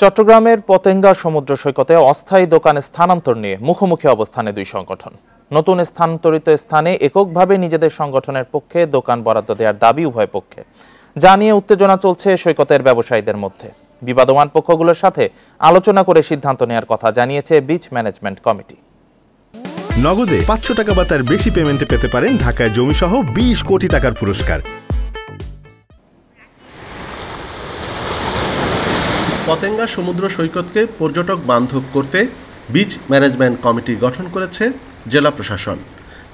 চট্টগ্রামের পতেঙ্গা সমুদ্র সৈকতে অস্থায়ী দোকানে স্থানান্তর নিয়ে মুখোমুখি অবস্থানে দুই সংগঠন। নতুন স্থানান্তরিত স্থানে এককভাবে নিজেদের সংগঠনের পক্ষে দোকান বরাদ্দ দেওয়ার দাবি উভয় পক্ষে। যা নিয়ে উত্তেজনা চলছে সৈকতের ব্যবসায়ীদের মধ্যে। বিবাদমান পক্ষগুলোর সাথে আলোচনা করে সিদ্ধান্ত নেওয়ার কথা জানিয়েছে বিচ ম্যানেজমেন্ট কমিটি। নগদে ৫০০ টাকা বা তার বেশি পেমেন্টে পেতে পারেন ঢাকায় জমিসহ ২০ কোটি টাকার পুরস্কার। পতেঙ্গা সমুদ্র সৈকতকে পর্যটক বান্ধব করতে বিচ ম্যানেজমেন্ট কমিটি গঠন করেছে জেলা প্রশাসন।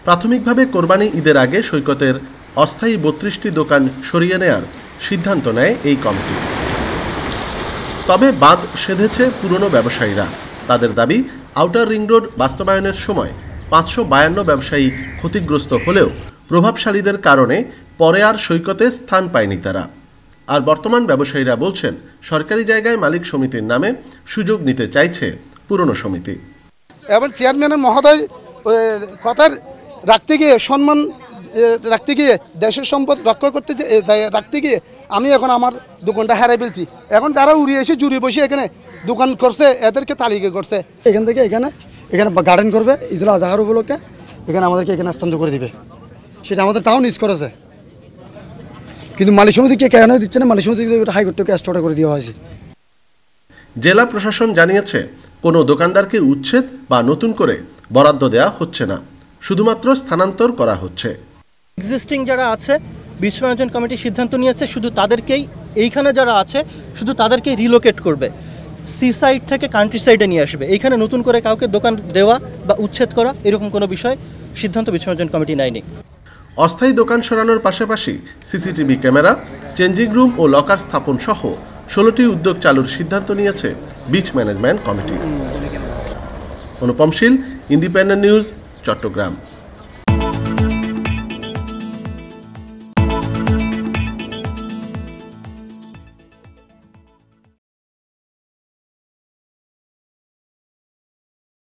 প্রাথমিকভাবে কোরবানি ঈদের আগে সৈকতের অস্থায়ী ৩২টি দোকান সরিয়ে নেয়ার সিদ্ধান্ত নেয় এই কমিটি। তবে বাদ সেধেছে পুরনো ব্যবসায়ীরা। তাদের দাবি, আউটার রিং রোড বাস্তবায়নের সময় ৫৫২ ব্যবসায়ী ক্ষতিগ্রস্ত হলেও প্রভাবশালীদের কারণে পরে আর সৈকতে স্থান পায়নি তারা। আর বর্তমান ব্যবসায়ীরা বলছেন, সরকারি জায়গায় মালিক সমিতির নামে সুযোগ নিতে চাইছে পুরনো সমিতি। এবং চেয়ারম্যানের মহোদয় কথার রাখতে গিয়ে, সম্মান রাখতে গিয়ে, দেশের সম্পদ রক্ষা করতে রাখতে গিয়ে আমি এখন আমার দোকানটা হারাই ফেলছি। এখন যারা উড়িয়ে এসে জুড়ে বসে এখানে দোকান করছে, এদেরকে তালিকা করছে। এখান থেকে এখানে গার্ডেন করবে ঈদুল আজহার উপলক্ষে, এখানে আমাদেরকে এখানে স্থানান্তর করে দিবে। সেটা আমাদের তাও নিজ করেছে, কিন্তু মালিক সমিতিকে কেন দিচ্ছে না? মালিক সমিতি হাইকোর্ট থেকে অর্ডার করে দেওয়া হয়েছে। জেলা প্রশাসন জানিয়েছে, কোনো দোকানদারকে উচ্ছেদ বা নতুন করে বরাদ্দ দেওয়া হচ্ছে না, শুধুমাত্র স্থানান্তর করা হচ্ছে। এক্সিস্টিং যারা আছে, বিচ ম্যানেজমেন্ট কমিটি সিদ্ধান্ত নিয়েছে শুধু তাদেরকেই, এইখানে যারা আছে শুধু তাদেরকেই রিলোকেট করবে, সি সাইড থেকে কান্ট্রি সাইডে নিয়ে আসবে। এইখানে নতুন করে কাউকে দোকান দেওয়া বা উচ্ছেদ করা এরকম কোনো বিষয় সিদ্ধান্ত বিচ ম্যানেজমেন্ট কমিটি নেয়নি। অস্থায়ী দোকান সরানোর পাশাপাশি সিসিটিভি ক্যামেরা, চেঞ্জিং রুম ও লকার স্থাপন সহ 16টি উদ্যোগ চালুর সিদ্ধান্ত নিয়েছে বিচ ম্যানেজমেন্ট কমিটি। অনুপম শীল, ইন্ডিপেন্ডেন্ট নিউজ, চট্টগ্রাম।